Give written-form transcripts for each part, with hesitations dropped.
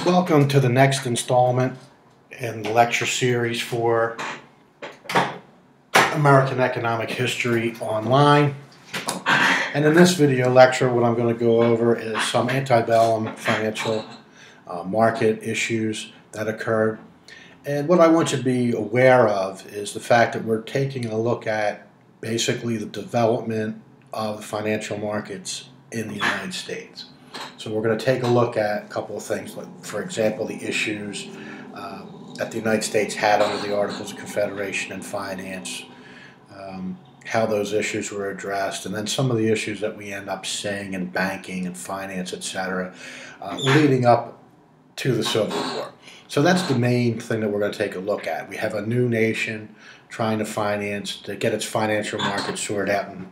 Welcome to the next installment in the lecture series for American Economic History Online. And in this video lecture, what I'm going to go over is some antebellum financial market issues that occurred. And what I want you to be aware of is the fact that we're taking a look at basically the development of the financial markets in the United States. So we're going to take a look at a couple of things, like, for example, the issues that the United States had under the Articles of Confederation and finance, how those issues were addressed, and then some of the issues that we end up seeing in banking and finance, etc., leading up to the Civil War. So that's the main thing that we're going to take a look at. We have a new nation trying to get its financial markets sorted out, and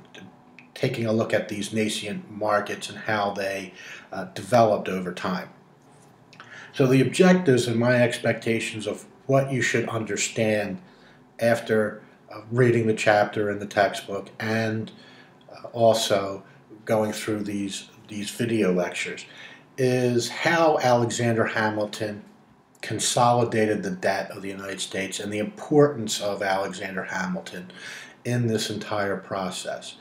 taking a look at these nascent markets and how they developed over time. So the objectives and my expectations of what you should understand after reading the chapter in the textbook and also going through these video lectures is how Alexander Hamilton consolidated the debt of the United States and the importance of Alexander Hamilton in this entire process.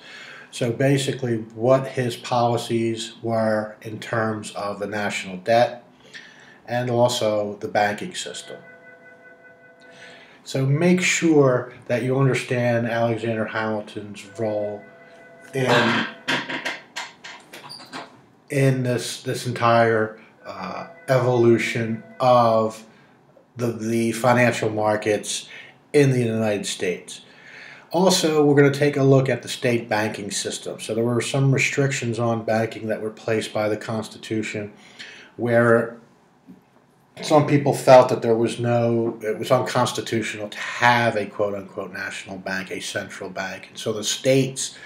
So basically what his policies were in terms of the national debt and also the banking system. So make sure that you understand Alexander Hamilton's role in this entire evolution of the financial markets in the United States. Also, we're going to take a look at the state banking system. So there were some restrictions on banking that were placed by the Constitution where some people felt that it was unconstitutional to have a quote-unquote national bank, a central bank. And so the states,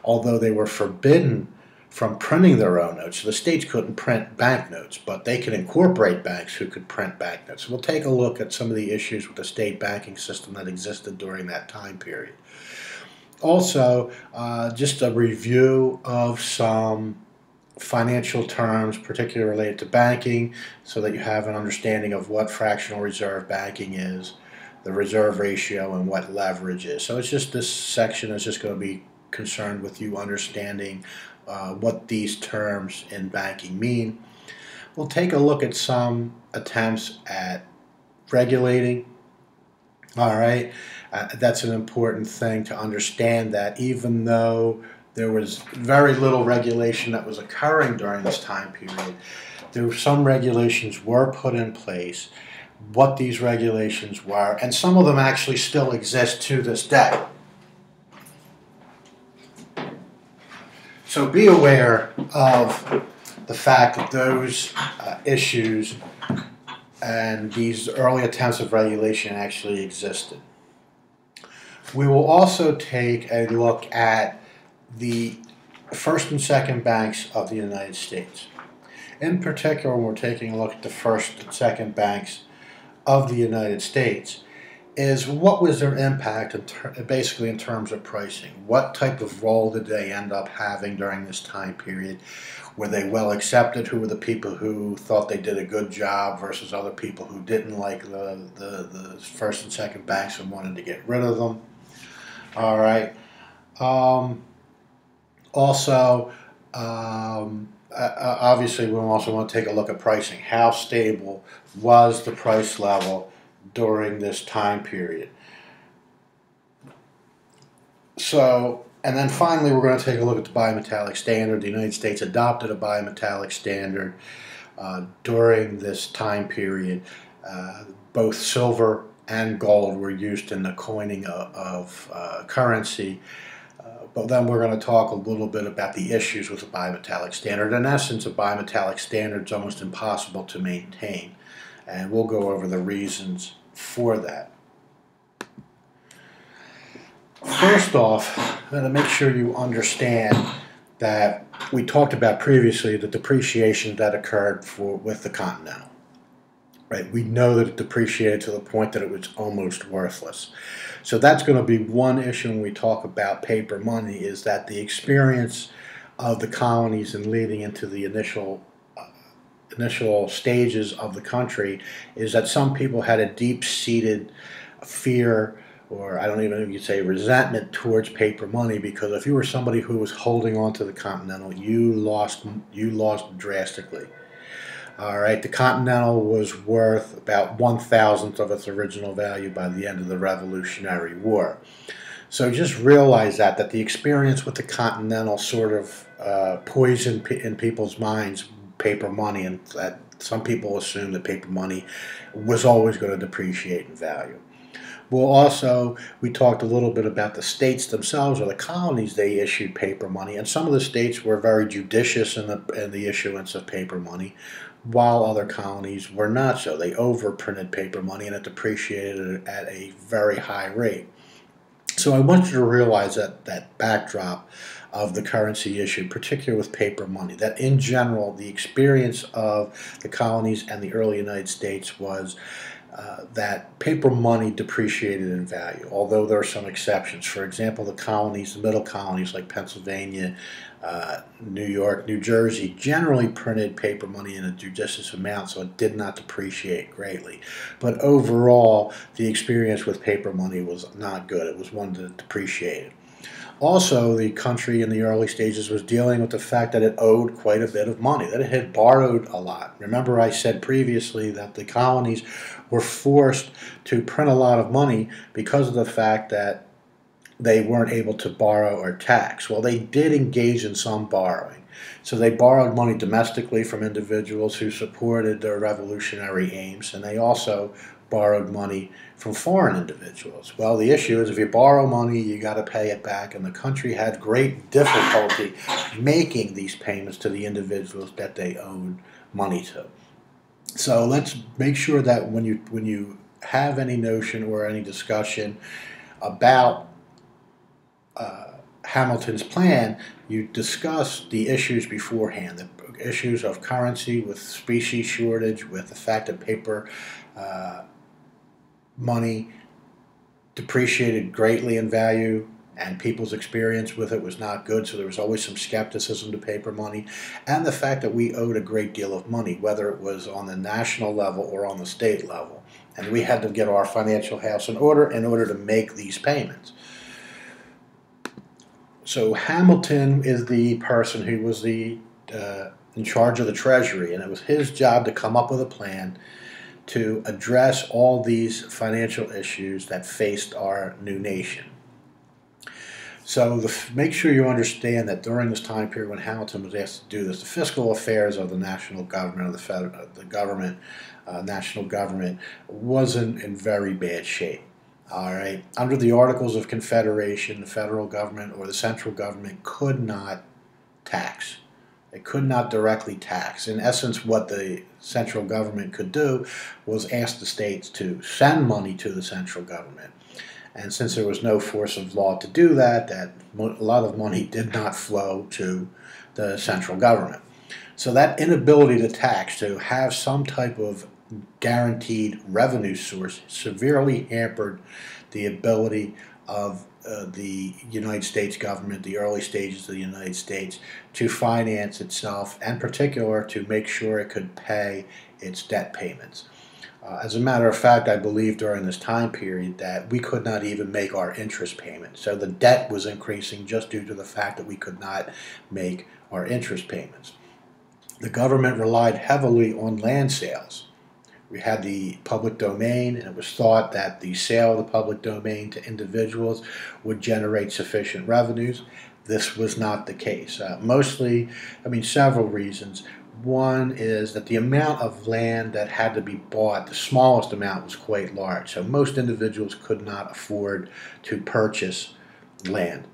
although they were forbidden from printing their own notes, so the states couldn't print banknotes, but they could incorporate banks who could print banknotes. So we'll take a look at some of the issues with the state banking system that existed during that time period. Also, just a review of some financial terms, particularly related to banking, so that you have an understanding of what fractional reserve banking is, the reserve ratio, and what leverage is. So it's just, this section is just going to be concerned with you understanding what these terms in banking mean. We'll take a look at some attempts at regulating. All right, that's an important thing to understand, that even though there was very little regulation that was occurring during this time period, some regulations were put in place, what these regulations were, and some of them actually still exist to this day. So be aware of the fact that those issues and these early attempts of regulation actually existed. We will also take a look at the first and second banks of the United States. In particular, when we're taking a look at the first and second banks of the United States, is what was their impact basically in terms of pricing? What type of role did they end up having during this time period? Were they well accepted? Who were the people who thought they did a good job versus other people who didn't like the first and second banks and wanted to get rid of them? All right. Also, obviously, we also want to take a look at pricing. How stable was the price level during this time period? So, and then finally, we're going to take a look at the bimetallic standard. The United States adopted a bimetallic standard during this time period. Both silver and gold were used in the coining of currency. But then we're going to talk a little bit about the issues with the bimetallic standard. In essence, a bimetallic standard is almost impossible to maintain, and we'll go over the reasons for that. First off, I'm going to make sure you understand that we talked about previously the depreciation that occurred with the Continental. Right? We know that it depreciated to the point that it was almost worthless. So that's going to be one issue when we talk about paper money, is that the experience of the colonies and leading into the initial initial stages of the country is that some people had a deep-seated fear, or I don't even know if you'd say resentment, towards paper money, because if you were somebody who was holding on to the Continental, you lost drastically. All right, the Continental was worth about 1,000th of its original value by the end of the Revolutionary War. So just realize that the experience with the Continental sort of poisoned in people's minds paper money, and that some people assume that paper money was always going to depreciate in value. Well, also, we talked a little bit about the states themselves, or the colonies. They issued paper money, and some of the states were very judicious in the issuance of paper money, while other colonies were not so. They overprinted paper money, and it depreciated at a very high rate. So I want you to realize that backdrop of the currency issue, particularly with paper money, that in general, the experience of the colonies and the early United States was that paper money depreciated in value, although there are some exceptions. For example, the colonies, the middle colonies like Pennsylvania, New York, New Jersey, generally printed paper money in a judicious amount, so it did not depreciate greatly. But overall, the experience with paper money was not good. It was one that depreciated. Also, the country in the early stages was dealing with the fact that it owed quite a bit of money, that it had borrowed a lot. Remember, I said previously that the colonies were forced to print a lot of money because of the fact that they weren't able to borrow or tax. Well, they did engage in some borrowing. So they borrowed money domestically from individuals who supported their revolutionary aims, and they also borrowed money from foreign individuals. Well, the issue is if you borrow money, you got to pay it back, and the country had great difficulty making these payments to the individuals that they owed money to. So let's make sure that when you have any notion or any discussion about Hamilton's plan, you discuss the issues beforehand, the issues of currency with specie shortage, with the fact that paper money depreciated greatly in value, and people's experience with it was not good, so there was always some skepticism to paper money, and the fact that we owed a great deal of money, whether it was on the national level or on the state level, and we had to get our financial house in order to make these payments. So Hamilton is the person who was in charge of the Treasury, and it was his job to come up with a plan to address all these financial issues that faced our new nation. So make sure you understand that during this time period when Hamilton was asked to do this, the fiscal affairs of the national government, national government, wasn't in very bad shape. All right. Under the Articles of Confederation, the federal government or the central government could not tax. It could not directly tax. In essence, what the central government could do was ask the states to send money to the central government. And since there was no force of law to do that, a lot of money did not flow to the central government. So that inability to tax, to have some type of guaranteed revenue source, severely hampered the ability of the United States government, the early stages of the United States, to finance itself, and in particular to make sure it could pay its debt payments. As a matter of fact, I believe during this time period that we could not even make our interest payments. So the debt was increasing just due to the fact that we could not make our interest payments. The government relied heavily on land sales. We had the public domain, and it was thought that the sale of the public domain to individuals would generate sufficient revenues. This was not the case. Several reasons. One is that the amount of land that had to be bought, the smallest amount, was quite large. So most individuals could not afford to purchase land.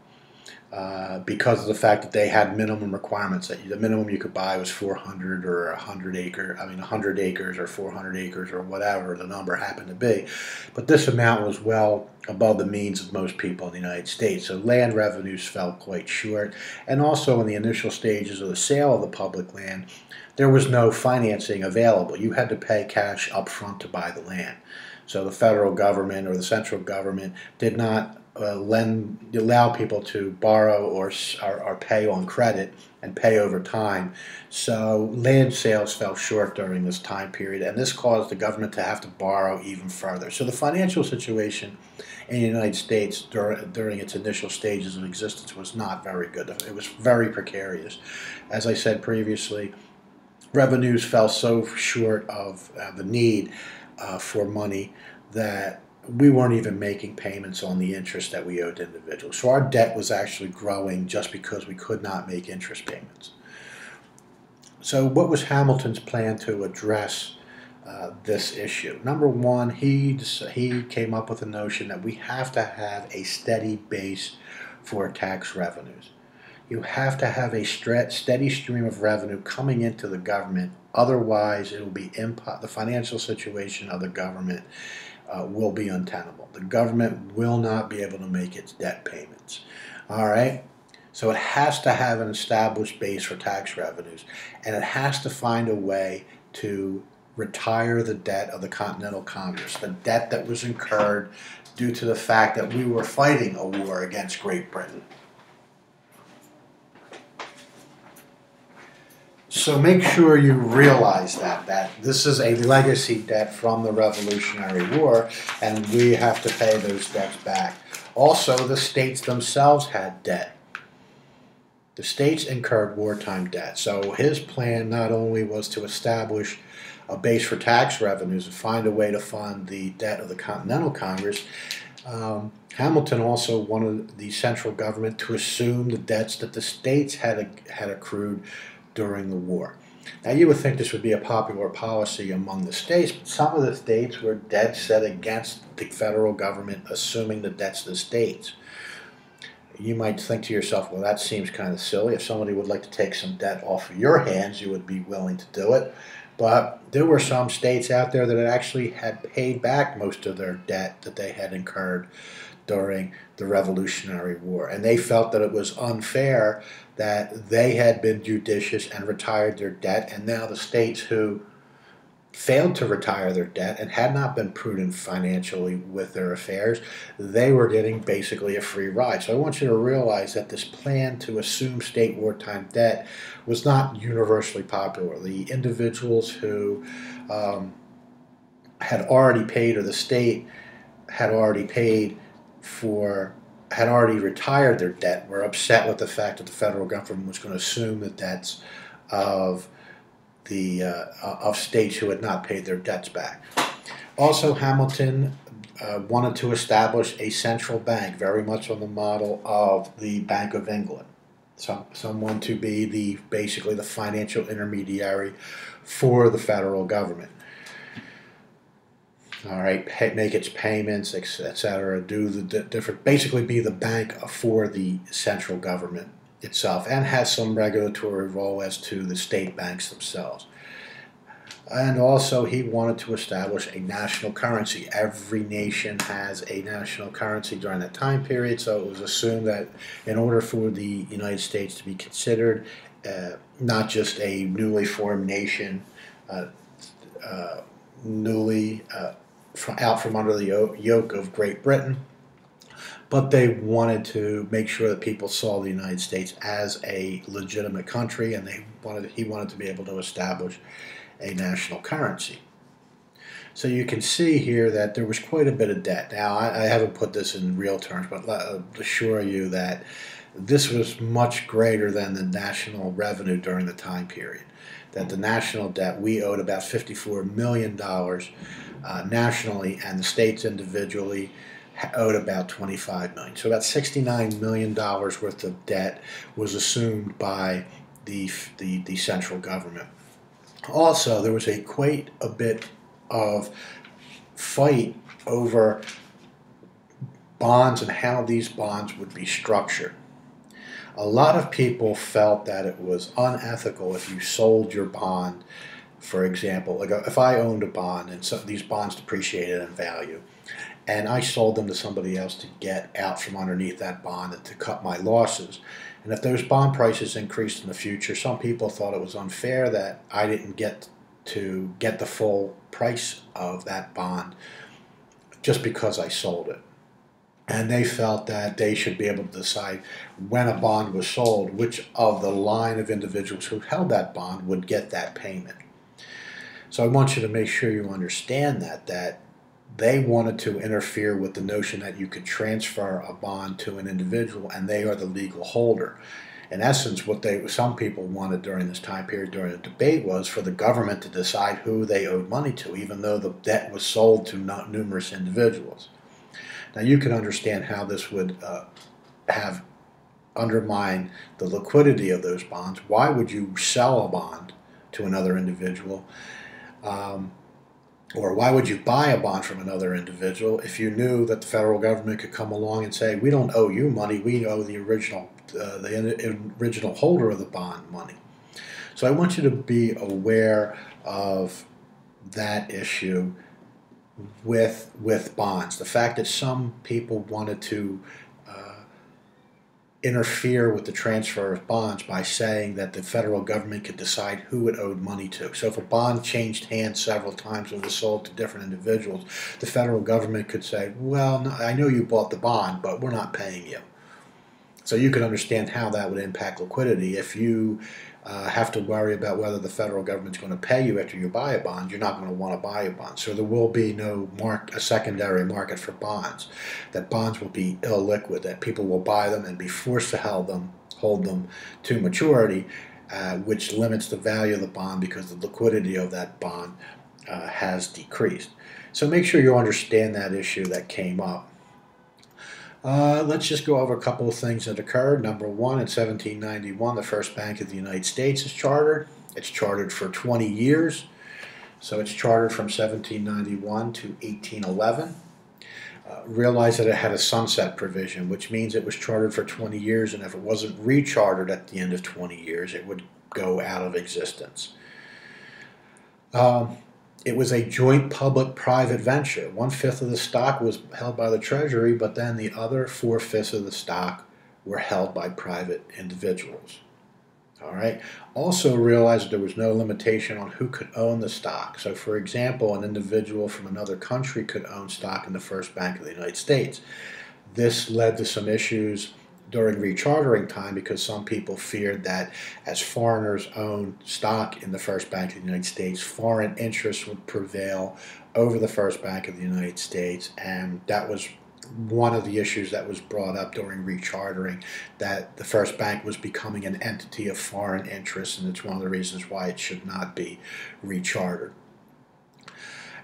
Because of the fact that they had minimum requirements. That the minimum you could buy was 400 or 100 acres or 400 acres or whatever the number happened to be. But this amount was well above the means of most people in the United States. So land revenues fell quite short. And also in the initial stages of the sale of the public land, there was no financing available. You had to pay cash up front to buy the land. So the federal government or the central government did not allow people to borrow or pay on credit, and pay over time. So land sales fell short during this time period, and this caused the government to have to borrow even further. So the financial situation in the United States during its initial stages of existence was not very good. It was very precarious. As I said previously, revenues fell so short of the need for money that we weren't even making payments on the interest that we owed to individuals. So our debt was actually growing just because we could not make interest payments. So what was Hamilton's plan to address this issue? Number one, he came up with the notion that we have to have a steady base for tax revenues. You have to have a steady stream of revenue coming into the government. Otherwise, it will be the financial situation of the government will be untenable. The government will not be able to make its debt payments. All right? So it has to have an established base for tax revenues, and it has to find a way to retire the debt of the Continental Congress, the debt that was incurred due to the fact that we were fighting a war against Great Britain. So make sure you realize that this is a legacy debt from the Revolutionary War, and we have to pay those debts back. Also, the states themselves had debt. The states incurred wartime debt. So his plan not only was to establish a base for tax revenues and find a way to fund the debt of the Continental Congress, Hamilton also wanted the central government to assume the debts that the states had accrued during the war. Now, you would think this would be a popular policy among the states, but some of the states were dead set against the federal government assuming the debts of the states. You might think to yourself, well, that seems kind of silly. If somebody would like to take some debt off of your hands, you would be willing to do it. But there were some states out there that actually had paid back most of their debt that they had incurred during the Revolutionary War. And they felt that it was unfair that they had been judicious and retired their debt, and now the states who failed to retire their debt and had not been prudent financially with their affairs, they were getting basically a free ride. So I want you to realize that this plan to assume state wartime debt was not universally popular. The individuals who had already paid, or the state had already paid had already retired their debt, were upset with the fact that the federal government was going to assume the debts of states who had not paid their debts back. Also, Hamilton wanted to establish a central bank, very much on the model of the Bank of England. Someone to be basically the financial intermediary for the federal government. All right, make its payments, etc. Do the different, basically be the bank for the central government itself, and has some regulatory role as to the state banks themselves. And also, he wanted to establish a national currency. Every nation has a national currency during that time period, so it was assumed that in order for the United States to be considered not just a newly formed nation, out from under the yoke of Great Britain, but they wanted to make sure that people saw the United States as a legitimate country, and he wanted to be able to establish a national currency. So you can see here that there was quite a bit of debt. Now, I haven't put this in real terms, but I'll assure you that this was much greater than the national revenue during the time period. That the national debt, we owed about $54 million nationally, and the states individually owed about $25 million. So about $69 million worth of debt was assumed by the central government. Also, there was quite a bit of fight over bonds and how these bonds would be structured. A lot of people felt that it was unethical if you sold your bond. For example, like if I owned a bond and these bonds depreciated in value, and I sold them to somebody else to get out from underneath that bond and to cut my losses. And if those bond prices increased in the future, some people thought it was unfair that I didn't get to get the full price of that bond just because I sold it. and they felt that they should be able to decide when a bond was sold, which of the line of individuals who held that bond would get that payment. So I want you to make sure you understand that they wanted to interfere with the notion that you could transfer a bond to an individual and they are the legal holder. In essence, what some people wanted during this time period, during the debate, was for the government to decide who they owed money to, even though the debt was sold to numerous individuals. Now, you can understand how this would have undermined the liquidity of those bonds. Why would you sell a bond to another individual? Or why would you buy a bond from another individual if you knew that the federal government could come along and say, we don't owe you money, we owe the original holder of the bond money? So I want you to be aware of that issue with bonds. The fact that some people wanted to interfere with the transfer of bonds by saying that the federal government could decide who it owed money to. So if a bond changed hands several times and was sold to different individuals, the federal government could say, well, no, I know you bought the bond, but we're not paying you. So you can understand how that would impact liquidity. If you have to worry about whether the federal government's going to pay you after you buy a bond, you're not going to want to buy a bond. So there will be no a secondary market for bonds. That bonds will be illiquid, that people will buy them and be forced to hold them to maturity, which limits the value of the bond because the liquidity of that bond has decreased. So make sure you understand that issue that came up. Let's just go over a couple of things that occurred. Number one, in 1791, the first Bank of the United States is chartered. It's chartered for 20 years. So it's chartered from 1791 to 1811. Realize that it had a sunset provision, which means it was chartered for 20 years, and if it wasn't rechartered at the end of 20 years, it would go out of existence. It was a joint public-private venture. 1/5 of the stock was held by the Treasury, but then the other 4/5 of the stock were held by private individuals. All right. Also realize that there was no limitation on who could own the stock. So, for example, an individual from another country could own stock in the First Bank of the United States. This led to some issues during rechartering time because some people feared that as foreigners owned stock in the First Bank of the United States, foreign interests would prevail over the First Bank of the United States, and that was one of the issues that was brought up during rechartering, that the First Bank was becoming an entity of foreign interests, and it's one of the reasons why it should not be rechartered.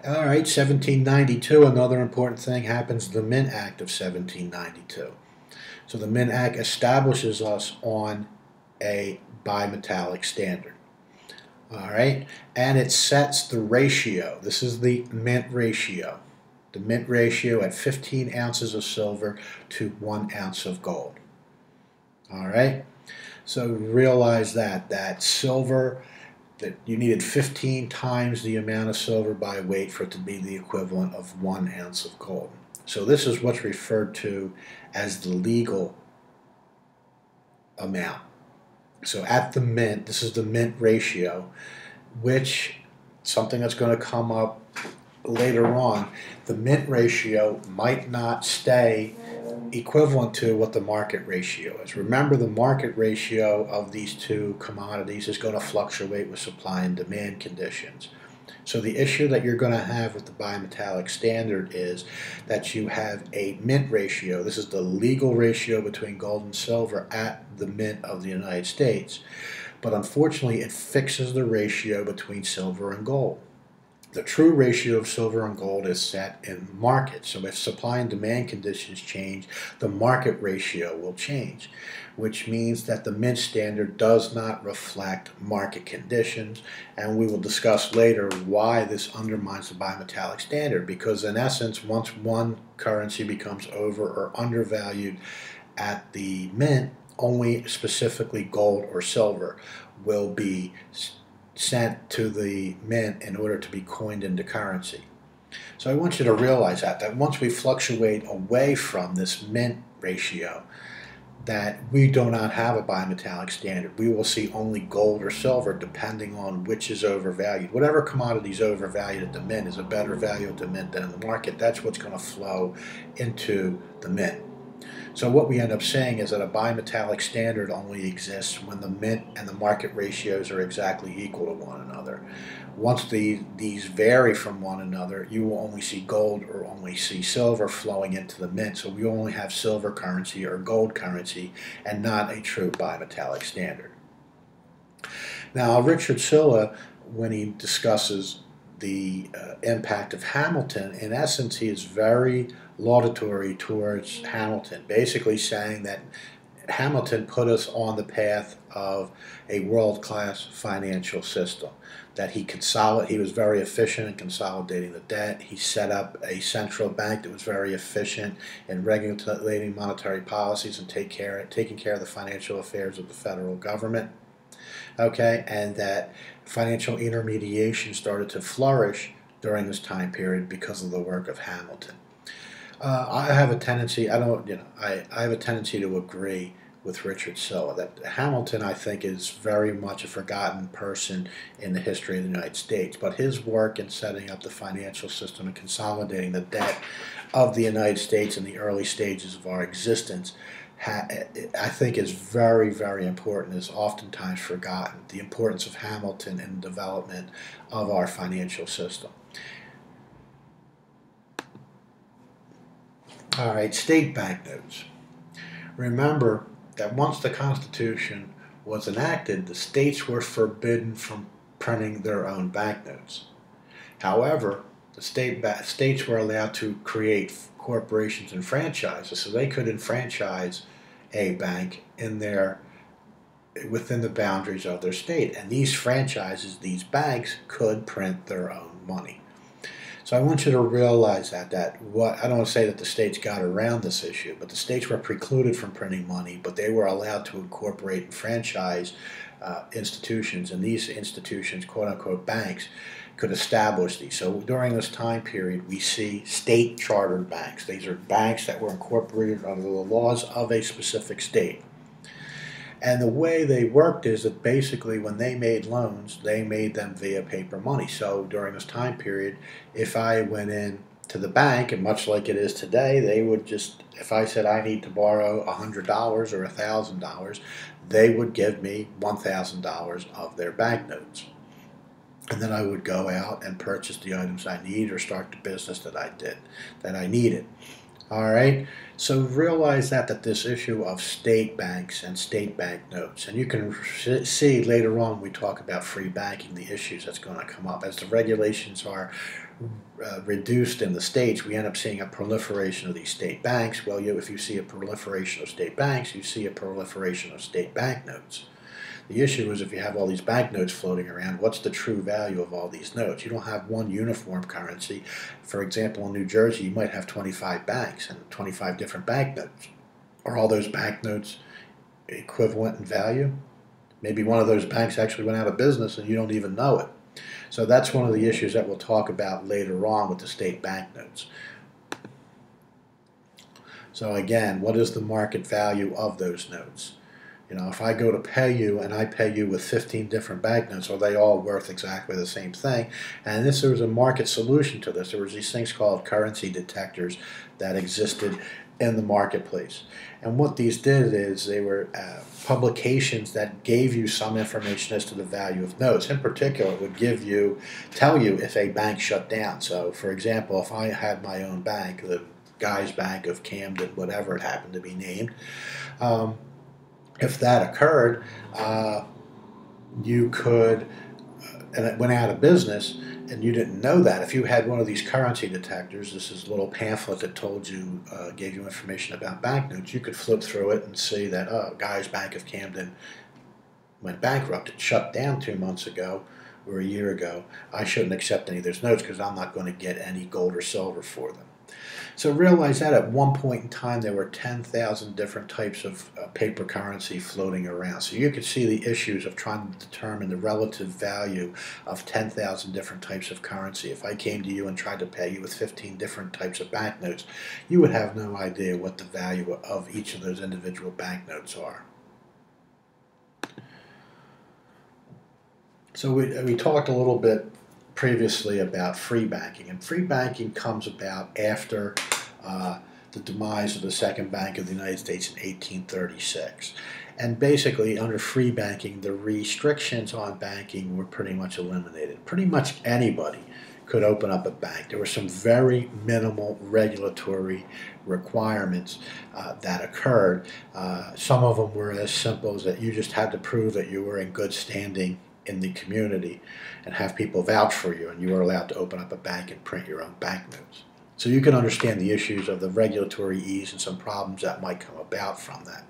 All right, 1792, another important thing happens, the Mint Act of 1792. So the Mint Act establishes us on a bimetallic standard. All right, and it sets the ratio. This is the mint ratio. The mint ratio at 15 ounces of silver to 1 ounce of gold. All right, so realize that silver, that you needed 15 times the amount of silver by weight for it to be the equivalent of 1 ounce of gold. So this is what's referred to as the legal amount. So at the mint, this is the mint ratio, which something that's going to come up later on, the mint ratio might not stay equivalent to what the market ratio is. Remember, the market ratio of these two commodities is going to fluctuate with supply and demand conditions. So the issue that you're going to have with the bimetallic standard is that you have a mint ratio. This is the legal ratio between gold and silver at the mint of the United States. But unfortunately, it fixes the ratio between silver and gold. The true ratio of silver and gold is set in market. So if supply and demand conditions change, the market ratio will change, which means that the mint standard does not reflect market conditions. And we will discuss later why this undermines the bimetallic standard, because in essence, once one currency becomes over or undervalued at the mint, only specifically gold or silver will be sent to the mint in order to be coined into currency. So I want you to realize that once we fluctuate away from this mint ratio, that we do not have a bimetallic standard. We will see only gold or silver depending on which is overvalued. Whatever commodity is overvalued at the mint is a better value at the mint than in the market. That's what's going to flow into the mint. So what we end up saying is that a bimetallic standard only exists when the mint and the market ratios are exactly equal to one another. Once these vary from one another, you will only see gold or only see silver flowing into the mint. So we only have silver currency or gold currency and not a true bimetallic standard. Now, Richard Silla, when he discusses the impact of Hamilton, in essence, he is very laudatory towards Hamilton, basically saying that Hamilton put us on the path of a world-class financial system, that he was very efficient in consolidating the debt. He set up a central bank that was very efficient in regulating monetary policies and taking care of the financial affairs of the federal government. Okay, and that financial intermediation started to flourish during this time period because of the work of Hamilton. I have a tendency, I have a tendency to agree with Richard Silla that Hamilton, I think, is very much a forgotten person in the history of the United States. But his work in setting up the financial system and consolidating the debt of the United States in the early stages of our existence, I think, is very, very important, is oftentimes forgotten, the importance of Hamilton in the development of our financial system. All right, state banknotes. Remember that once the Constitution was enacted, the states were forbidden from printing their own banknotes. However, the states were allowed to create corporations and franchises, so they could enfranchise a bank within the boundaries of their state. And these franchises, these banks, could print their own money. So I want you to realize that I don't want to say that the states got around this issue, but the states were precluded from printing money, but they were allowed to incorporate and franchise institutions, and these institutions, quote-unquote banks, could establish these. So during this time period, we see state chartered banks. These are banks that were incorporated under the laws of a specific state. And the way they worked is that basically when they made loans, they made them via paper money. So during this time period, if I went in to the bank, and much like it is today, they would just, if I said I need to borrow $100 or $1,000, they would give me $1,000 of their banknotes. And then I would go out and purchase the items I need or start the business that I needed. All right, so realize that this issue of state banks and state bank notes, and you can see later on when we talk about free banking the issues that's going to come up. As the regulations are reduced in the states, we end up seeing a proliferation of these state banks. Well, if you see a proliferation of state banks, you see a proliferation of state bank notes. The issue is if you have all these banknotes floating around, what's the true value of all these notes? You don't have one uniform currency. For example, in New Jersey, you might have 25 banks and 25 different banknotes. Are all those banknotes equivalent in value? Maybe one of those banks actually went out of business and you don't even know it. So that's one of the issues that we'll talk about later on with the state banknotes. So again, what is the market value of those notes? You know, if I go to pay you and I pay you with 15 different banknotes, are they all worth exactly the same thing? And there was a market solution to this. There was these things called currency detectors that existed in the marketplace. And what these did is they were publications that gave you some information as to the value of notes. In particular, it would tell you if a bank shut down. So, for example, if I had my own bank, the Guy's Bank of Camden, whatever it happened to be named, if that occurred, you could, and it went out of business, and you didn't know that. If you had one of these currency detectors, this is a little pamphlet that told you, gave you information about banknotes, you could flip through it and see that, Guy's Bank of Camden went bankrupt. It shut down 2 months ago or a year ago. I shouldn't accept any of those notes because I'm not going to get any gold or silver for them. So realize that at one point in time there were 10,000 different types of paper currency floating around. So you could see the issues of trying to determine the relative value of 10,000 different types of currency. If I came to you and tried to pay you with 15 different types of banknotes, you would have no idea what the value of each of those individual banknotes are. So we talked a little bit previously about free banking, and free banking comes about after the demise of the Second Bank of the United States in 1836. And basically, under free banking, the restrictions on banking were pretty much eliminated. Pretty much anybody could open up a bank. There were some very minimal regulatory requirements that occurred. Some of them were as simple as that you just had to prove that you were in good standing in the community and have people vouch for you, and you were allowed to open up a bank and print your own banknotes. So you can understand the issues of the regulatory ease and some problems that might come about from that.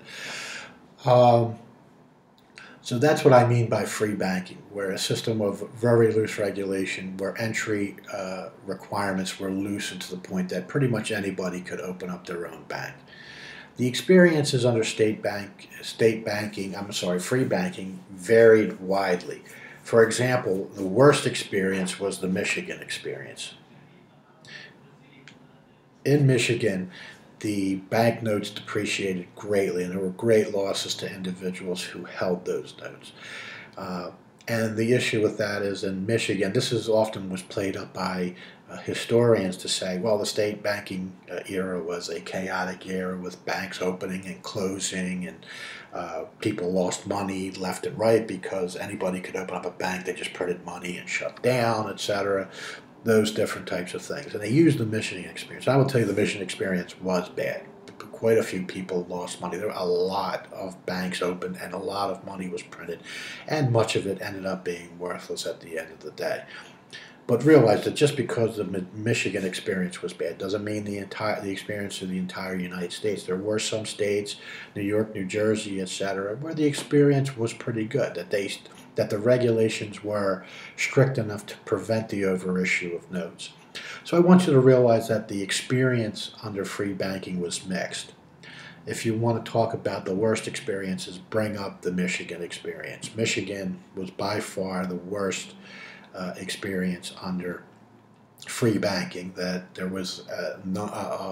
So that's what I mean by free banking, where a system of very loose regulation, where entry requirements were loosened to the point that pretty much anybody could open up their own bank. The experiences under free banking varied widely. For example, the worst experience was the Michigan experience. In Michigan, the banknotes depreciated greatly, and there were great losses to individuals who held those notes. And the issue with that is in Michigan, this is often was played up by historians to say, well, the state banking era was a chaotic era with banks opening and closing, and people lost money left and right because anybody could open up a bank. They just printed money and shut down, etc. Those different types of things. And they used the Michigan experience. I will tell you the Michigan experience was bad. Quite a few people lost money. There were a lot of banks opened and a lot of money was printed, and much of it ended up being worthless at the end of the day. But realize that just because the Michigan experience was bad doesn't mean the experience of the entire United States. There were some states, New York, New Jersey, etc., where the experience was pretty good, that the regulations were strict enough to prevent the overissue of notes. So I want you to realize that the experience under free banking was mixed. If you want to talk about the worst experiences, bring up the Michigan experience. Michigan was by far the worst experience under free banking, that there was a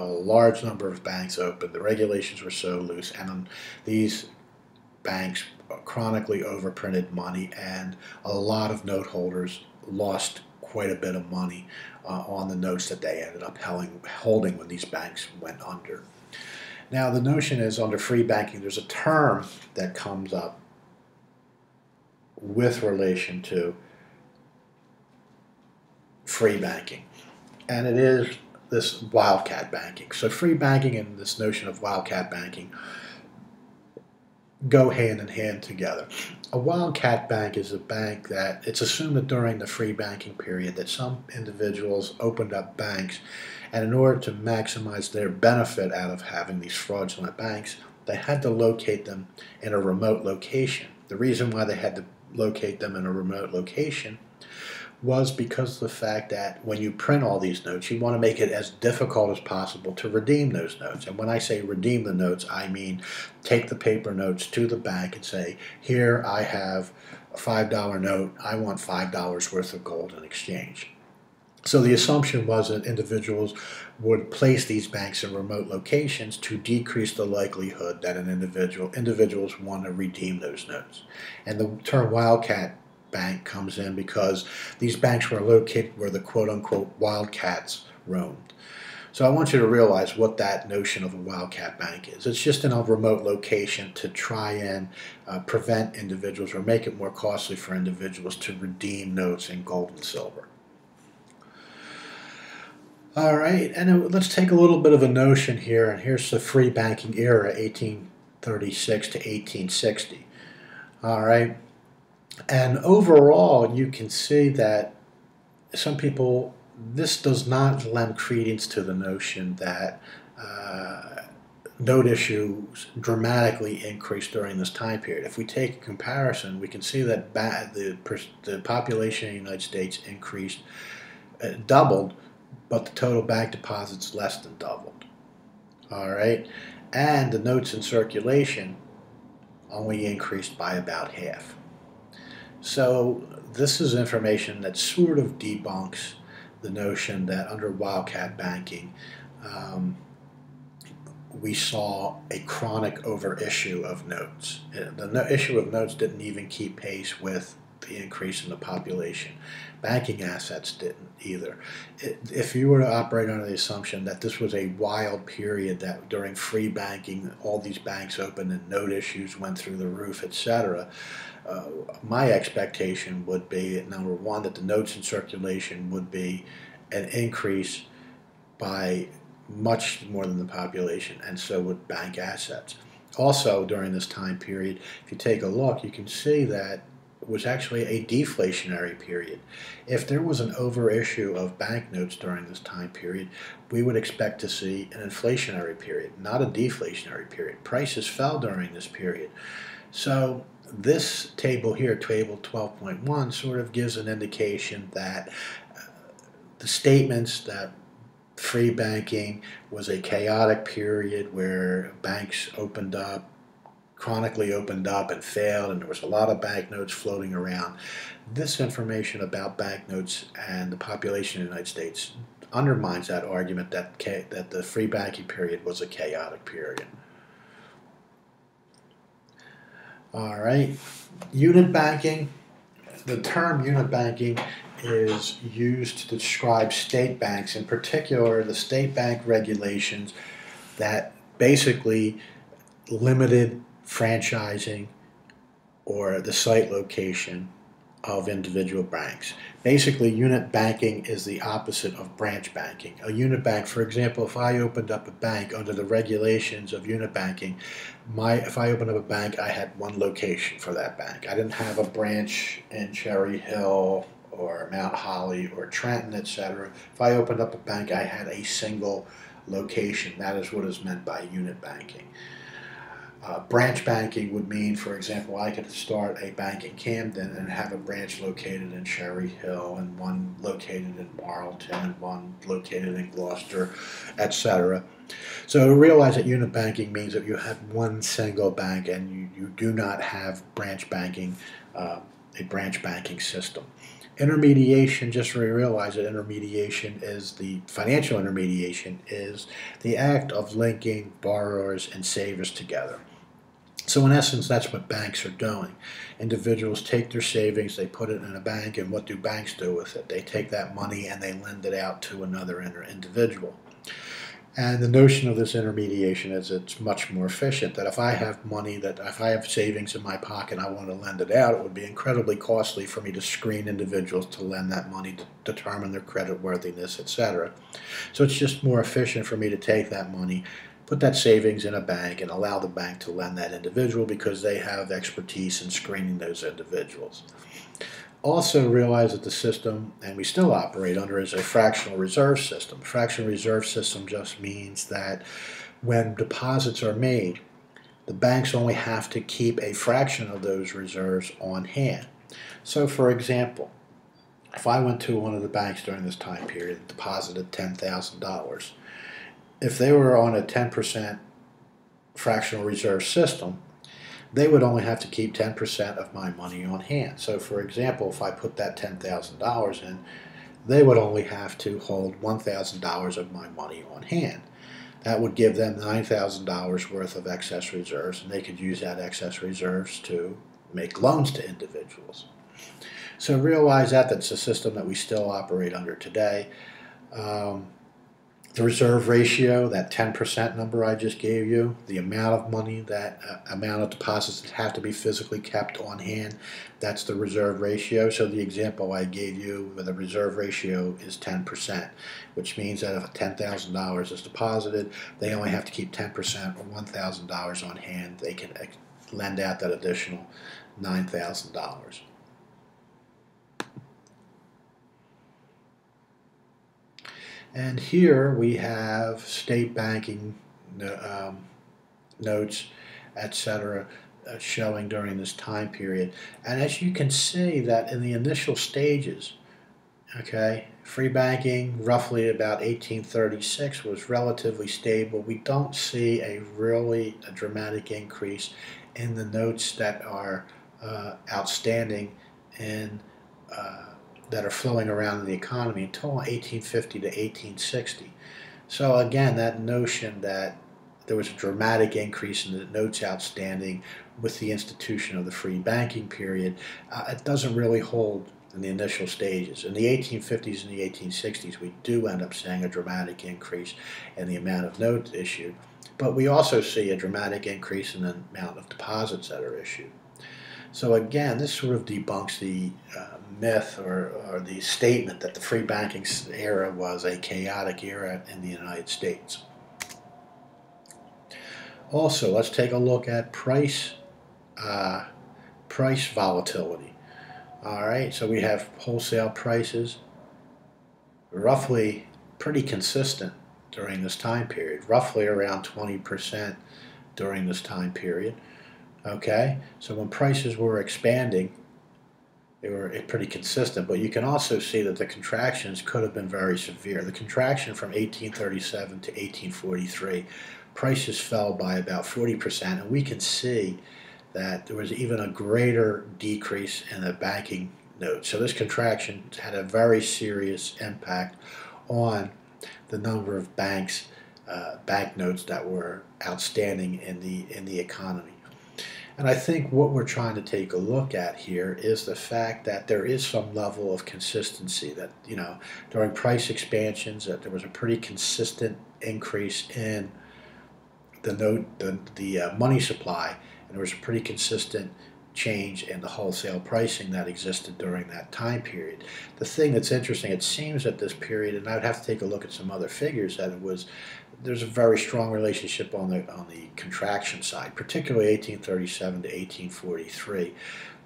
large number of banks open, the regulations were so loose, and these banks chronically overprinted money, and a lot of note holders lost quite a bit of money on the notes that they ended up holding when these banks went under. Now the notion is under free banking there's a term that comes up with relation to free banking, and it is this wildcat banking. So free banking and this notion of wildcat banking go hand in hand together. A wildcat bank is a bank that it's assumed that during the free banking period that some individuals opened up banks, and in order to maximize their benefit out of having these fraudulent banks, they had to locate them in a remote location. The reason why they had to locate them in a remote location was because of the fact that when you print all these notes, you want to make it as difficult as possible to redeem those notes. And when I say redeem the notes, I mean take the paper notes to the bank and say, here I have a $5 note, I want $5 worth of gold in exchange. So the assumption was that individuals would place these banks in remote locations to decrease the likelihood that individuals want to redeem those notes. And the term wildcat bank comes in because these banks were located where the quote-unquote wildcats roamed. So I want you to realize what that notion of a wildcat bank is. It's just in a remote location to try and prevent individuals or make it more costly for individuals to redeem notes in gold and silver. All right, and let's take a little bit of a notion here, and here's the free banking era, 1836 to 1860. All right. And overall, you can see that some people, this does not lend credence to the notion that note issues dramatically increased during this time period. If we take a comparison, we can see that the population in the United States increased, doubled but the total bank deposits less than doubled. All right, and the notes in circulation only increased by about half. So this is information that sort of debunks the notion that under wildcat banking, we saw a chronic overissue of notes. The issue of notes didn't even keep pace with the increase in the population. Banking assets didn't either. If you were to operate under the assumption that this was a wild period, that during free banking all these banks opened and note issues went through the roof, etc., my expectation would be, number one, that the notes in circulation would be an increase by much more than the population, and so would bank assets. Also, during this time period, if you take a look, you can see that it was actually a deflationary period. If there was an overissue of banknotes during this time period, we would expect to see an inflationary period, not a deflationary period. Prices fell during this period. So this table here, table 12.1, sort of gives an indication that the statements that free banking was a chaotic period where banks opened up, chronically opened up and failed, and there was a lot of banknotes floating around. This information about banknotes and the population of the United States undermines that argument that the free banking period was a chaotic period. All right, unit banking. The term unit banking is used to describe state banks, in particular the state bank regulations that basically limited franchising or the site location of individual banks. Basically, unit banking is the opposite of branch banking. A unit bank, for example, if I opened up a bank under the regulations of unit banking, if I opened up a bank, I had one location for that bank. I didn't have a branch in Cherry Hill or Mount Holly or Trenton, etc. If I opened up a bank, I had a single location. That is what is meant by unit banking. Branch banking would mean, for example, I could start a bank in Camden and have a branch located in Cherry Hill, and one located in Marlton, and one located in Gloucester, etc. So realize that unit banking means that you have one single bank and you do not have branch banking, a branch banking system. Intermediation, just realize that financial intermediation is the act of linking borrowers and savers together. So in essence, that's what banks are doing. Individuals take their savings, they put it in a bank, and what do banks do with it? They take that money and they lend it out to another individual. And the notion of this intermediation is it's much more efficient. That if I have money, if I have savings in my pocket and I want to lend it out, it would be incredibly costly for me to screen individuals to lend that money, to determine their credit worthiness, etc. So it's just more efficient for me to take that money, put that savings in a bank, and allow the bank to lend that individual because they have expertise in screening those individuals. Also realize that the system, and we still operate under, is a fractional reserve system. Fractional reserve system just means that when deposits are made, the banks only have to keep a fraction of those reserves on hand. So for example, if I went to one of the banks during this time period and deposited $10,000, if they were on a 10% fractional reserve system, they would only have to keep 10% of my money on hand. So for example, if I put that $10,000 in, they would only have to hold $1,000 of my money on hand. That would give them $9,000 worth of excess reserves, and they could use that excess reserves to make loans to individuals. So realize that that's a system that we still operate under today. The reserve ratio, that 10% number I just gave you, the amount of money, that amount of deposits that have to be physically kept on hand, that's the reserve ratio. So the example I gave you with the reserve ratio is 10%, which means that if $10,000 is deposited, they only have to keep 10% or $1,000 on hand. They can lend out that additional $9,000. And here we have state banking notes, etc., showing during this time period. And as you can see that in the initial stages, Okay, free banking roughly about 1836 was relatively stable. We don't see a dramatic increase in the notes that are outstanding and that are flowing around in the economy until 1850 to 1860. So again, that notion that there was a dramatic increase in the notes outstanding with the institution of the free banking period, it doesn't really hold in the initial stages. In the 1850s and the 1860s, we do end up seeing a dramatic increase in the amount of notes issued, but we also see a dramatic increase in the amount of deposits that are issued. So again, this sort of debunks the myth or the statement that the free banking era was a chaotic era in the United States. Also, let's take a look at price volatility. All right, so we have wholesale prices roughly pretty consistent during this time period, roughly around 20% during this time period. Okay, so when prices were expanding, they were pretty consistent, but you can also see that the contractions could have been very severe. The contraction from 1837 to 1843, prices fell by about 40%, and we can see that there was even a greater decrease in the banking notes. So this contraction had a very serious impact on the number of banknotes that were outstanding in the economy. And I think what we're trying to take a look at here is the fact that there is some level of consistency, that, you know, during price expansions, that there was a pretty consistent increase in the money supply, and there was a pretty consistent change in the wholesale pricing that existed during that time period. The thing that's interesting, it seems at this period, and I would have to take a look at some other figures, that there's a very strong relationship on the contraction side, particularly 1837 to 1843.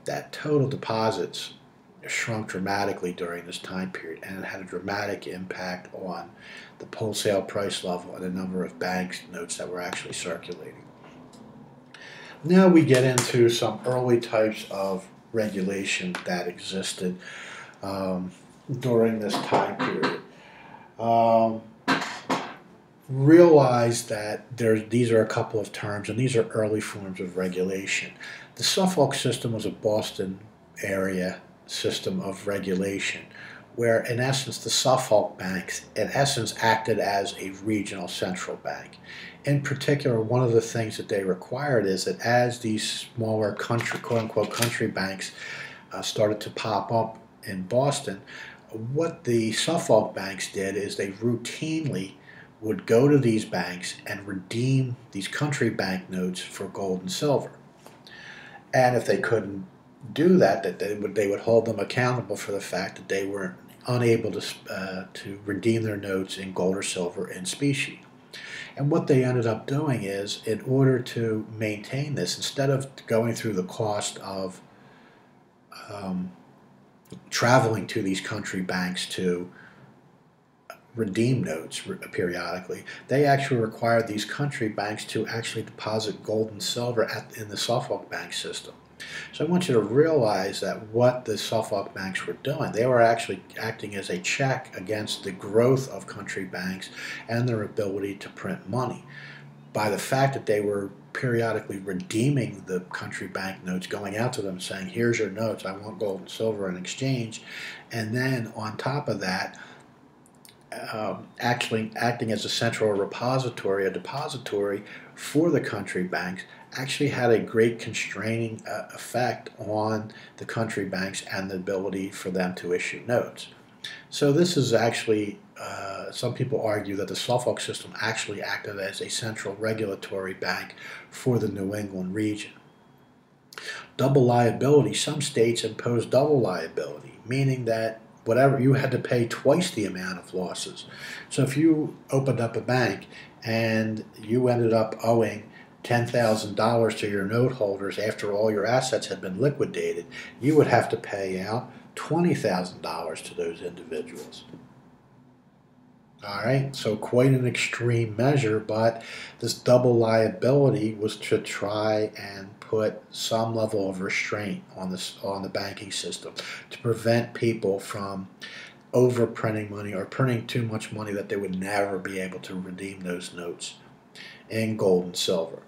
That total deposits shrunk dramatically during this time period, and it had a dramatic impact on the wholesale price level and the number of bank notes that were actually circulating. Now we get into some early types of regulation that existed during this time period. Realize that these are a couple of terms, and these are early forms of regulation. The Suffolk system was a Boston area system of regulation, where in essence the Suffolk banks in essence acted as a regional central bank. In particular, one of the things that they required is that as these smaller country, quote-unquote country banks started to pop up in Boston, what the Suffolk banks did is they routinely would go to these banks and redeem these country bank notes for gold and silver. And if they couldn't do that, they would hold them accountable for the fact that they were unable to redeem their notes in gold or silver in specie. And what they ended up doing is, in order to maintain this, instead of going through the cost of traveling to these country banks to redeem notes periodically, they actually required these country banks to actually deposit gold and silver in the Suffolk bank system. So I want you to realize that what the Suffolk banks were doing, they were actually acting as a check against the growth of country banks and their ability to print money. By the fact that they were periodically redeeming the country bank notes, going out to them saying, here's your notes, I want gold and silver in exchange, and then on top of that, actually acting as a central repository, a depository for the country banks, actually had a great constraining effect on the country banks and the ability for them to issue notes. So this is actually, some people argue that the Suffolk system actually acted as a central regulatory bank for the New England region. Double liability, some states impose double liability, meaning that whatever, you had to pay twice the amount of losses. So if you opened up a bank and you ended up owing $10,000 to your note holders after all your assets had been liquidated, you would have to pay out $20,000 to those individuals. All right, so quite an extreme measure, but this double liability was to try and put some level of restraint on the banking system to prevent people from overprinting money or printing too much money that they would never be able to redeem those notes in gold and silver.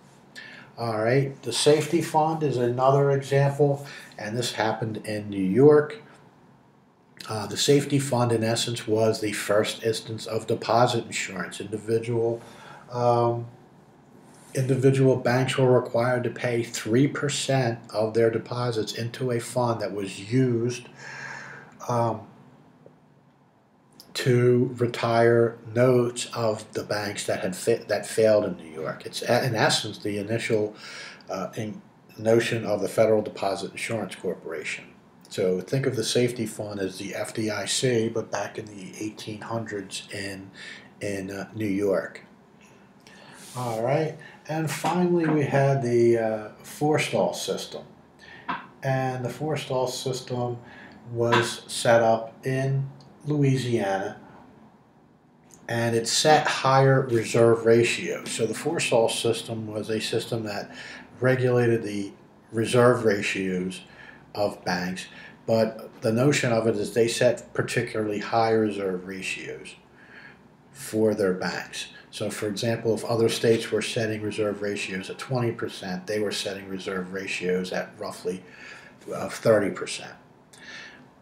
All right, the safety fund is another example, and this happened in New York. The safety fund, in essence, was the first instance of deposit insurance. Individual banks were required to pay 3% of their deposits into a fund that was used to retire notes of the banks that failed in New York. It's in essence the initial notion of the Federal Deposit Insurance Corporation. So think of the safety fund as the FDIC, but back in the 1800s in New York. All right, and finally we had the forestall system, and the forestall system was set up in Louisiana, and it set higher reserve ratios. So the forestall system was a system that regulated the reserve ratios of banks, but the notion of it is they set particularly high reserve ratios for their banks. So for example, if other states were setting reserve ratios at 20%, they were setting reserve ratios at roughly 30%.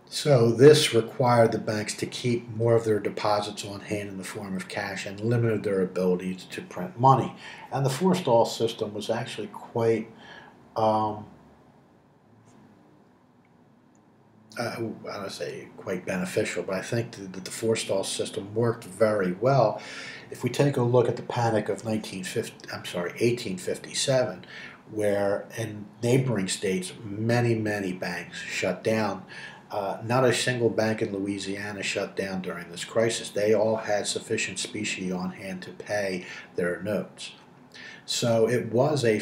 So this required the banks to keep more of their deposits on hand in the form of cash and limited their ability to print money. And the forestall system was actually quite I don't want to say quite beneficial, but I think that the forestall system worked very well. If we take a look at the panic of 1857, where in neighboring states many banks shut down. Not a single bank in Louisiana shut down during this crisis. They all had sufficient specie on hand to pay their notes. So it was a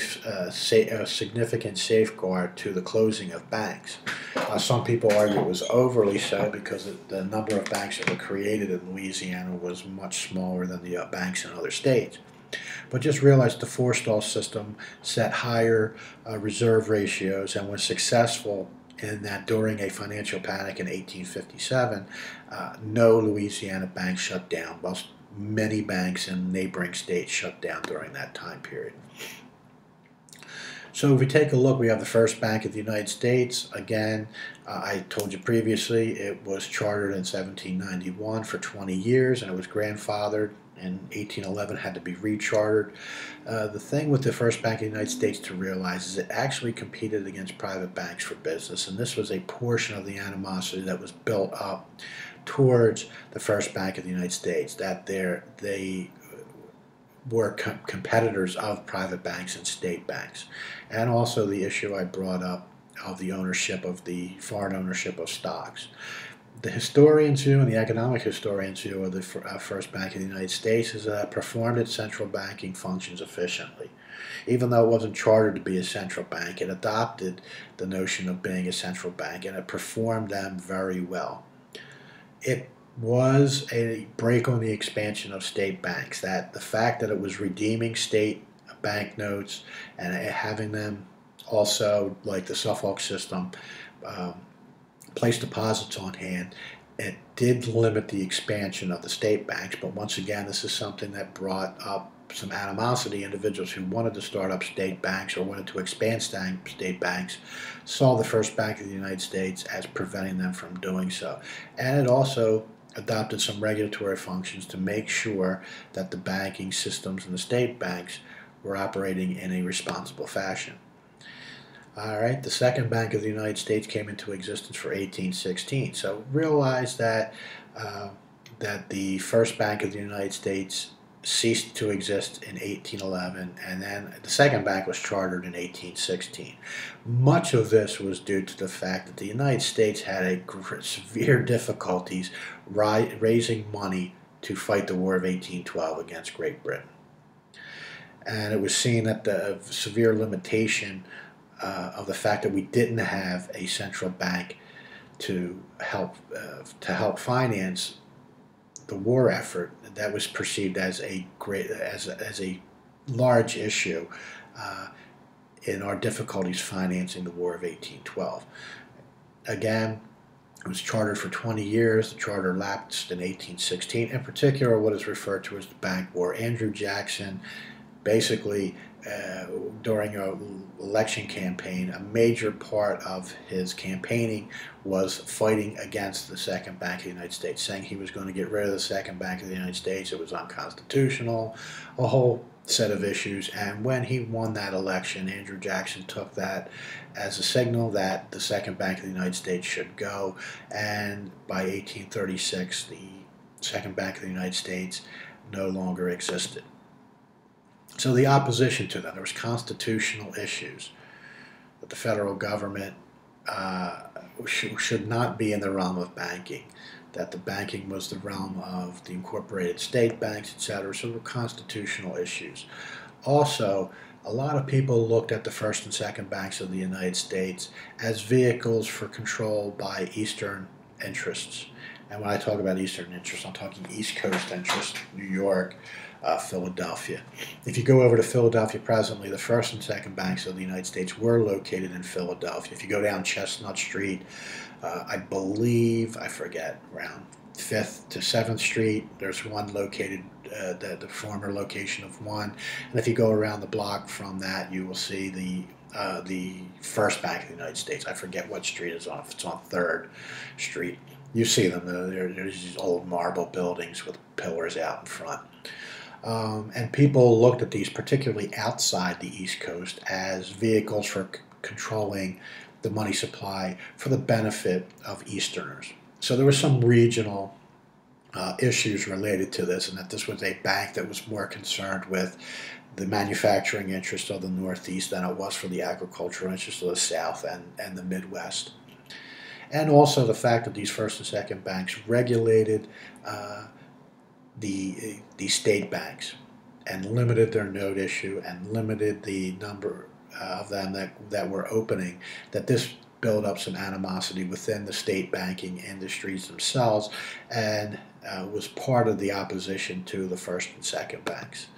significant safeguard to the closing of banks. Some people argue it was overly so because the number of banks that were created in Louisiana was much smaller than the banks in other states. But just realize the forestall system set higher reserve ratios and was successful in that during a financial panic in 1857, no Louisiana bank shut down, while many banks in neighboring states shut down during that time period. So if we take a look, we have the first bank of the United States. Again, I told you previously, it was chartered in 1791 for 20 years, and it was grandfathered. In 1811 had to be rechartered. The thing with the first bank of the United States to realize is it actually competed against private banks for business, and this was a portion of the animosity that was built up towards the first bank of the United States, that they were competitors of private banks and state banks, and also the issue I brought up of the ownership of the foreign ownership of stocks. The historians view and the economic historians view of the first bank of the United States is that it performed its central banking functions efficiently. Even though it wasn't chartered to be a central bank, it adopted the notion of being a central bank, and it performed them very well. It was a break on the expansion of state banks, that the fact that it was redeeming state banknotes and having them also, like the Suffolk system, place deposits on hand, it did limit the expansion of the state banks. But once again, this is something that brought up some animosity. Individuals who wanted to start up state banks or wanted to expand state banks saw the first bank of the United States as preventing them from doing so. And it also adopted some regulatory functions to make sure that the banking systems and the state banks were operating in a responsible fashion. All right, the second Bank of the United States came into existence for 1816. So realize that that the first Bank of the United States ceased to exist in 1811, and then the second bank was chartered in 1816. Much of this was due to the fact that the United States had severe difficulties raising money to fight the War of 1812 against Great Britain. And it was seen that the severe limitation of the fact that we didn't have a central bank to help finance the war effort, that was perceived as a large issue in our difficulties financing the War of 1812. Again, It was chartered for 20 years. The charter lapsed in 1816. In particular, what is referred to as the Bank War. Andrew Jackson basically, during an election campaign, a major part of his campaigning was fighting against the Second Bank of the United States, saying he was going to get rid of the Second Bank of the United States. It was unconstitutional, a whole set of issues. And when he won that election, Andrew Jackson took that as a signal that the Second Bank of the United States should go. And by 1836, the Second Bank of the United States no longer existed. So the opposition to that, there was constitutional issues that the federal government should not be in the realm of banking, that the banking was the realm of the incorporated state banks, etc. So there were constitutional issues. Also, a lot of people looked at the first and second banks of the United States as vehicles for control by Eastern interests. And when I talk about Eastern interests, I'm talking East Coast interests, New York, Philadelphia. If you go over to Philadelphia presently, the first and second banks of the United States were located in Philadelphia. If you go down Chestnut Street, I believe, I forget, around 5th to 7th Street, there's one located, the former location of one. And if you go around the block from that, you will see the First Bank of the United States. I forget what street it's on. If it's on 3rd Street. You see them. There's these old marble buildings with pillars out in front. And people looked at these, particularly outside the East Coast, as vehicles for controlling the money supply for the benefit of Easterners. So there were some regional issues related to this, and that this was a bank that was more concerned with the manufacturing interests of the Northeast than it was for the agricultural interests of the South and the Midwest. And also the fact that these first and second banks regulated the state banks and limited their note issue and limited the number of them that were opening, that this built up some animosity within the state banking industries themselves and was part of the opposition to the first and second banks.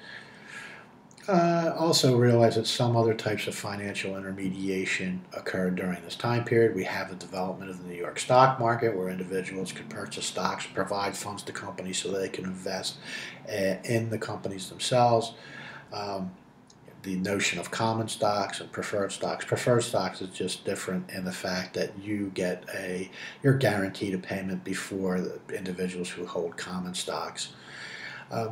Also realize that some other types of financial intermediation occurred during this time period. We have the development of the New York stock market, where individuals could purchase stocks, provide funds to companies so that they can invest in the companies themselves. The notion of common stocks and preferred stocks. Preferred stocks is just different in the fact that you're guaranteed a payment before the individuals who hold common stocks.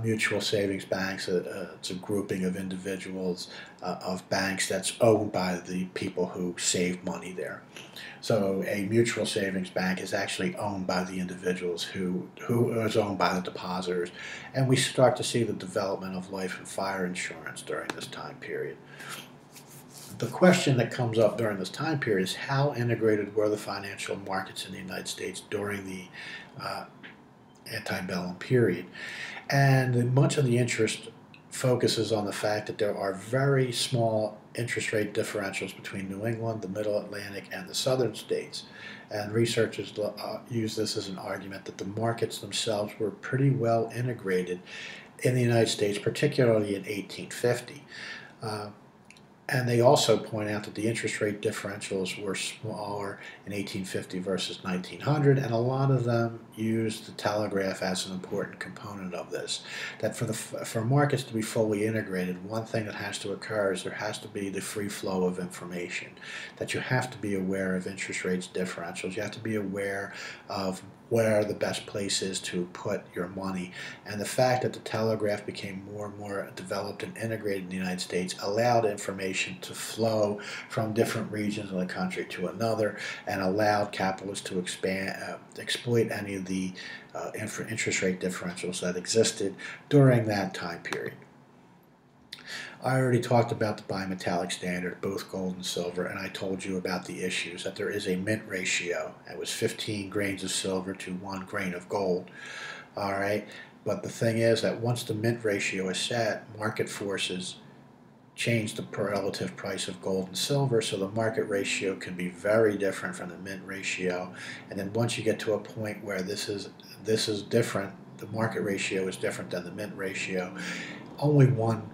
Mutual savings banks, it's a grouping of individuals of banks that's owned by the people who save money there. So a mutual savings bank is actually owned by the individuals who is owned by the depositors. And we start to see the development of life and fire insurance during this time period. The question that comes up during this time period is how integrated were the financial markets in the United States during the antebellum period. And much of the interest focuses on the fact that there are very small interest rate differentials between New England, the Middle Atlantic, and the Southern states. And researchers use this as an argument that the markets themselves were pretty well integrated in the United States, particularly in 1850. And they also point out that the interest rate differentials were smaller in 1850 versus 1900, and a lot of them used the telegraph as an important component of this. That for markets to be fully integrated, one thing that has to occur is there has to be the free flow of information. That you have to be aware of interest rates differentials. You have to be aware of where the best place is to put your money. And the fact that the telegraph became more and more developed and integrated in the United States allowed information to flow from different regions of the country to another and allowed capitalists to exploit any of the interest rate differentials that existed during that time period. I already talked about the bimetallic standard, both gold and silver, and I told you about the issues, that there is a mint ratio. It was 15 grains of silver to 1 grain of gold. All right, but the thing is that once the mint ratio is set, market forces change the relative price of gold and silver, so the market ratio can be very different from the mint ratio. And then once you get to a point where this is different, the market ratio is different than the mint ratio, only one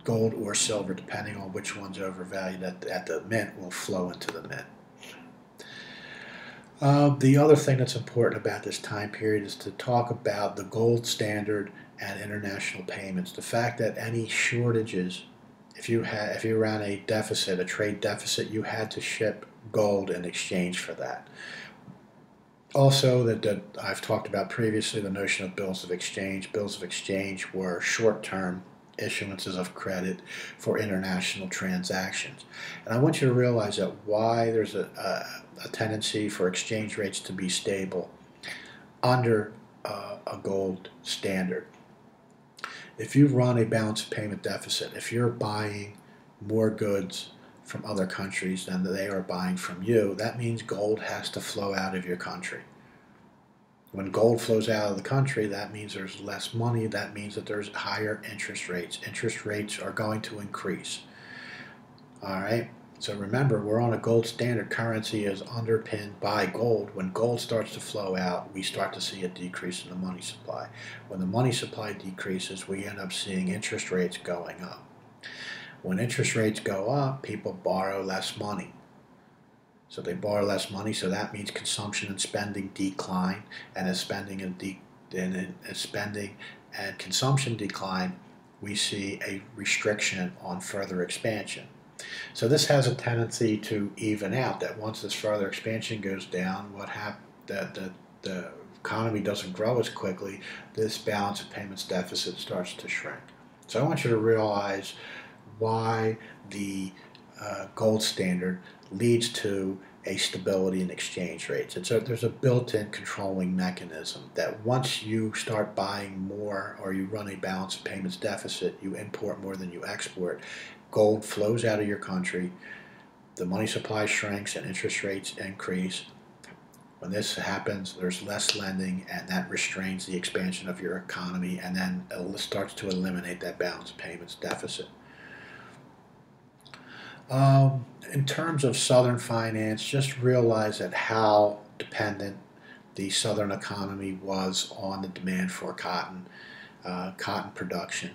gold or silver, depending on which one's overvalued at the mint, will flow into the mint. The other thing that's important about this time period is to talk about the gold standard and international payments. The fact that any shortages, if you ran a deficit, a trade deficit, you had to ship gold in exchange for that. Also, that I've talked about previously, the notion of bills of exchange. Bills of exchange were short-term issuances of credit for international transactions. And I want you to realize that why there's a tendency for exchange rates to be stable under a gold standard. If you run a balance of payment deficit, if you're buying more goods from other countries than they are buying from you, that means gold has to flow out of your country. When gold flows out of the country, that means there's less money. That means that there's higher interest rates. Interest rates are going to increase. All right? So remember, we're on a gold standard. Currency is underpinned by gold. When gold starts to flow out, we start to see a decrease in the money supply. When the money supply decreases, we end up seeing interest rates going up. When interest rates go up, people borrow less money. So they borrow less money, so that means consumption and spending decline, and as spending and consumption decline, we see a restriction on further expansion. So this has a tendency to even out, that once this further expansion goes down, the economy doesn't grow as quickly, this balance of payments deficit starts to shrink. So I want you to realize why the gold standard leads to a stability in exchange rates. There's a built-in controlling mechanism that once you start buying more or you run a balance of payments deficit, you import more than you export, gold flows out of your country, the money supply shrinks and interest rates increase. When this happens, there's less lending, and that restrains the expansion of your economy, and then it starts to eliminate that balance of payments deficit. In terms of Southern finance, just realize that how dependent the Southern economy was on the demand for cotton, cotton production,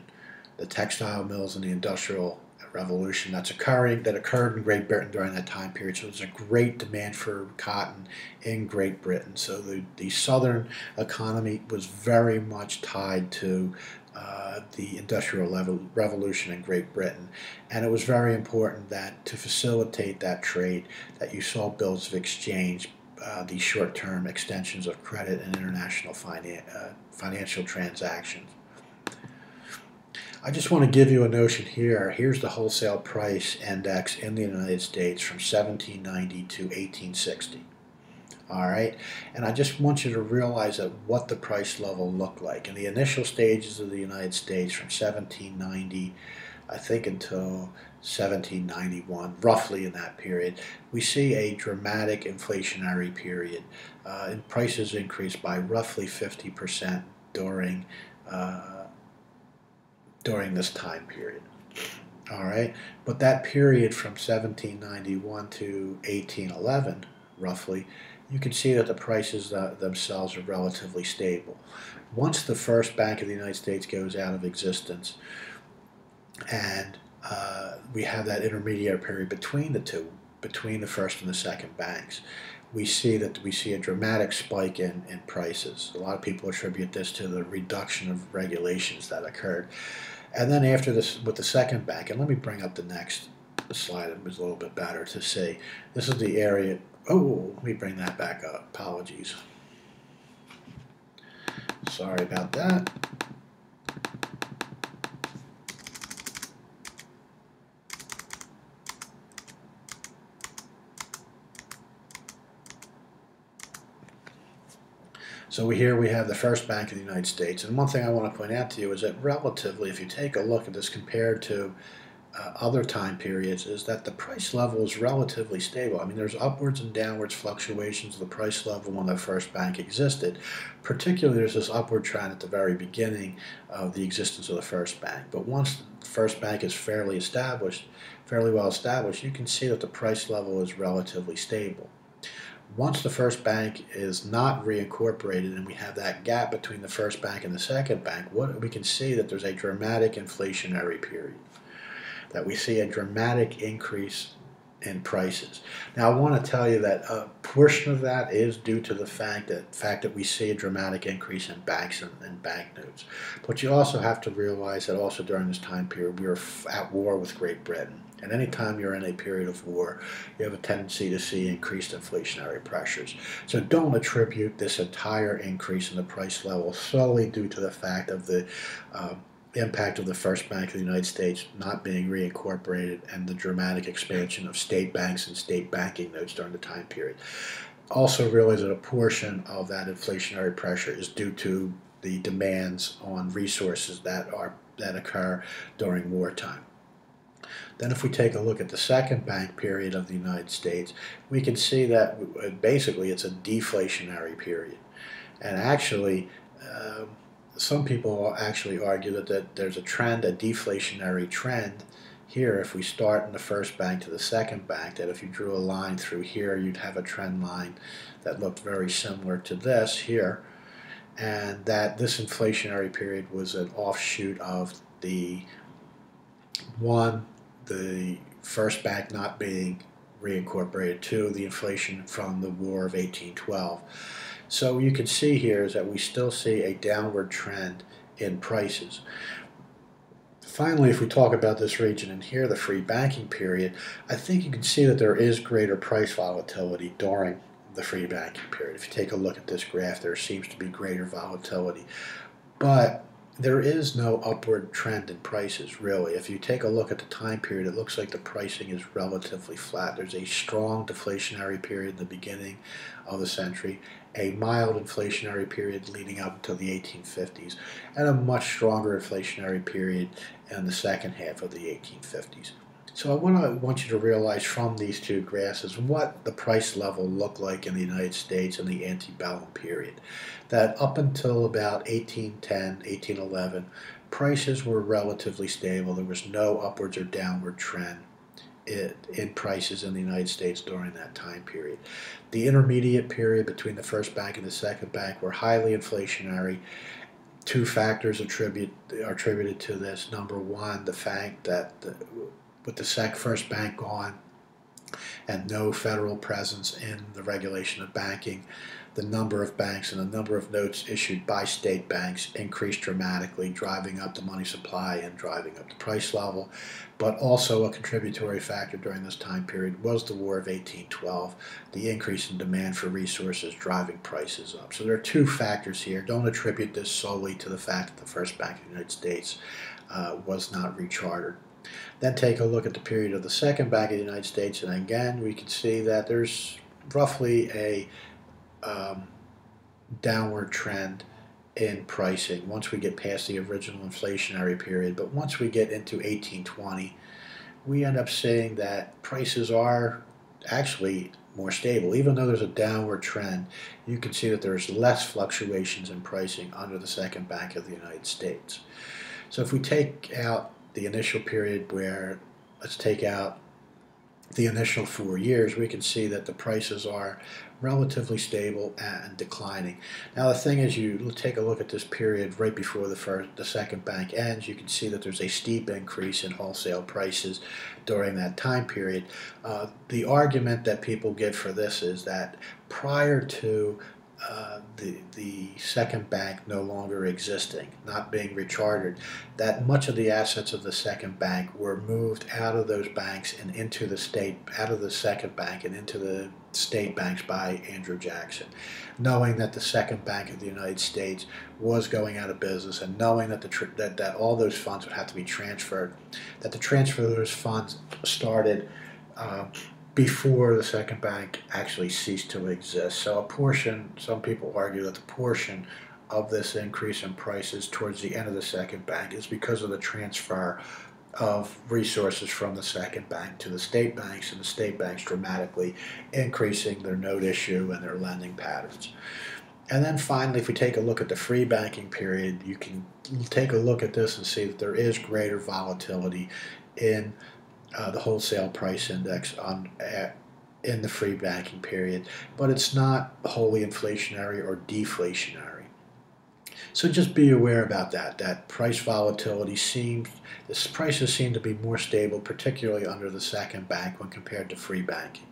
the textile mills, and the Industrial Revolution that occurred in Great Britain during that time period. So there's a great demand for cotton in Great Britain. So the Southern economy was very much tied to the Industrial Revolution in Great Britain, and it was very important that to facilitate that trade that you saw bills of exchange, these short-term extensions of credit and international financial transactions. I just want to give you a notion here. Here's the wholesale price index in the United States from 1790 to 1860. All right, and I just want you to realize that what the price level looked like in the initial stages of the United States from 1790, I think, until 1791, roughly in that period. We see a dramatic inflationary period. And prices increased by roughly 50% during this time period. All right, but that period from 1791 to 1811, roughly, you can see that the prices themselves are relatively stable. Once the first Bank of the United States goes out of existence, and we have that intermediate period between the two, between the first and the second banks, we see a dramatic spike in prices. A lot of people attribute this to the reduction of regulations that occurred. And then after this, with the second bank, and let me bring up the next slide, it was a little bit better to see. This is the area. Oh, let me bring that back up. Apologies. Sorry about that. So here we have the first Bank of the United States. And one thing I want to point out to you is that relatively, if you take a look at this compared to other time periods, is that the price level is relatively stable. I mean, there's upwards and downwards fluctuations of the price level when the first bank existed. Particularly, there's this upward trend at the very beginning of the existence of the first bank. But once the first bank is fairly well established, you can see that the price level is relatively stable. Once the first bank is not reincorporated and we have that gap between the first bank and the second bank, we can see that there's a dramatic inflationary period, that we see a dramatic increase in prices. Now, I want to tell you that a portion of that is due to the fact that we see a dramatic increase in banks and banknotes. But you also have to realize that also during this time period, we were at war with Great Britain. And anytime you're in a period of war, you have a tendency to see increased inflationary pressures. So don't attribute this entire increase in the price level solely due to the fact of the impact of the first bank of the United States not being reincorporated and the dramatic expansion of state banks and state banking notes during the time period. Also realize that a portion of that inflationary pressure is due to the demands on resources that occur during wartime. Then if we take a look at the second bank period of the United States, we can see that basically it's a deflationary period. And actually, some people actually argue that there's a deflationary trend here. If we start in the first bank to the second bank, that if you drew a line through here, you'd have a trend line that looked very similar to this here, and that this inflationary period was an offshoot of the first bank not being reincorporated, two, the inflation from the War of 1812. So you can see here is that we still see a downward trend in prices. Finally, if we talk about this region in here, the free banking period, I think you can see that there is greater price volatility during the free banking period. If you take a look at this graph, there seems to be greater volatility. But there is no upward trend in prices, really. If you take a look at the time period, it looks like the pricing is relatively flat. There's a strong deflationary period in the beginning of the century, a mild inflationary period leading up until the 1850s, and a much stronger inflationary period in the second half of the 1850s. So what I want you to realize from these two graphs is what the price level looked like in the United States in the antebellum period. That up until about 1810, 1811, prices were relatively stable. There was no upwards or downward trend in prices in the United States during that time period. The intermediate period between the first bank and the second bank were highly inflationary. Two factors are attributed to this. Number one, the fact that with the first bank gone and no federal presence in the regulation of banking, the number of banks and the number of notes issued by state banks increased dramatically, driving up the money supply and driving up the price level. But also a contributory factor during this time period was the War of 1812, the increase in demand for resources driving prices up. So there are two factors here. Don't attribute this solely to the fact that the first bank of the United States was not rechartered. Then take a look at the period of the second bank of the United States, and again we can see that there's roughly a downward trend in pricing once we get past the original inflationary period. But once we get into 1820, we end up seeing that prices are actually more stable. Even though there's a downward trend, you can see that there's less fluctuations in pricing under the second bank of the United States. So if we take out the initial period where, let's take out the initial 4 years, we can see that the prices are relatively stable and declining. Now the thing is, you take a look at this period right before the second bank ends, you can see that there's a steep increase in wholesale prices during that time period. The argument that people give for this is that prior to the second bank no longer existing, not being rechartered, that much of the assets of the second bank were moved out of those banks and into the out of the second bank and into the state banks by Andrew Jackson, knowing that the second bank of the United States was going out of business, and knowing that that all those funds would have to be transferred, that the transfer of those funds started before the second bank actually ceased to exist. So a portion, some people argue that the portion of this increase in prices towards the end of the second bank is because of the transfer of resources from the second bank to the state banks, and the state banks dramatically increasing their note issue and their lending patterns. And then finally, if we take a look at the free banking period, you can take a look at this and see that there is greater volatility in the wholesale price index in the free banking period, but it's not wholly inflationary or deflationary. So just be aware about that price volatility prices seem to be more stable, particularly under the second bank when compared to free banking.